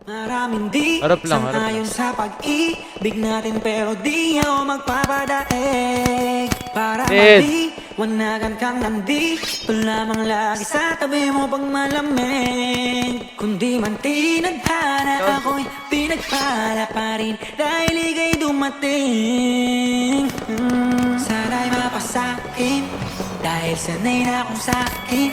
Maraming di Harap lang. sang-ayon sa pag-ibig natin, pero di ako magpapadaig. Para maliwanagan kang nandito lamang lagi sa tabi mo pag malamig. Kundi man tinadhana, ako'y pinagpala pa rin dahil ika'y dumating. Sana'y mapasakin dahil sanay na akong sakin.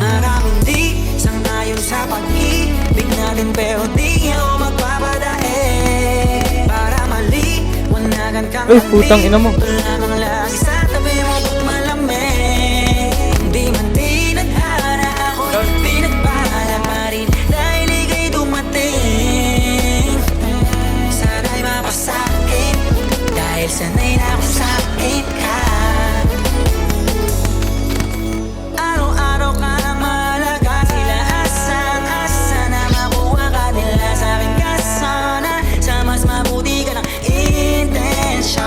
Maraming di sang-ayon sa pag-ibig natin, pero di ako magpapadaig. Para maliwanagan kang putang ina mo. lamang lagi sa tabi mo pag malamig. Hindi man tinadhana, ako'y pinagpala pa rin dahil ika'y dumating. Sana'y mapasakin dahil sanay na akong sakin ka. Araw-araw ka nang mahalaga, sila asang-asa na makuha ka nila sa aking kasana. Sa mas mabuti ka ng intensyon.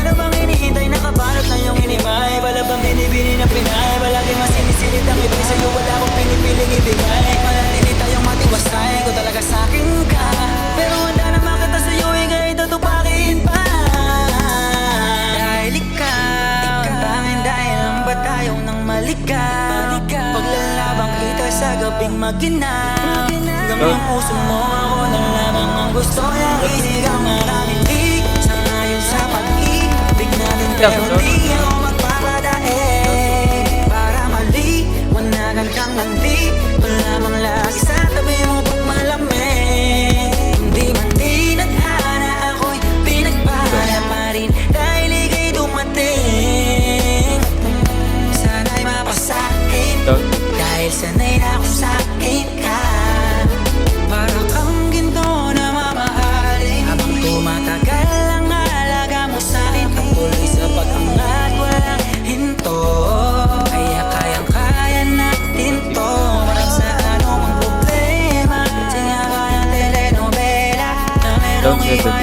Ano bang hinihintay, nakabalot na yung hinimay? Wala bang binibini na pinay? Palagi mas sinisilid ang ibig sa'yo, wala akong pinipiling ibigay. Manatili tayong matiwasay, ko talaga sa'kin ka. Pero handa naman kita sa'yo, ika'y tutupakin pa. Dahil ikaw, ang tanging dahilan ba tayo nang maligaw? Paglalabang kita sa gabing maginaw, hanggang yung puso mo, ako na lamang ang gusto niyang isigaw. Maraming di sang-ayon sa pag-ibig natin, pero di ako magpapadaig. Para maliwanagan kang nandito lamang lagi sa tabi mo pag malamig. Hindi man tinadhana, ako'y pinagpala pa rin dahil ika'y dumating. Sana'y mapasakin dahil sanay na akong sakin ka. Para kang ginto na mamahalin, habang tumatagal ang alaga mo sa'kin. Patuloy sa pag-angat, walang hinto, kaya kayang-kaya natin to. Walang sa anumang problema, singa ka ng telenovela na merong iba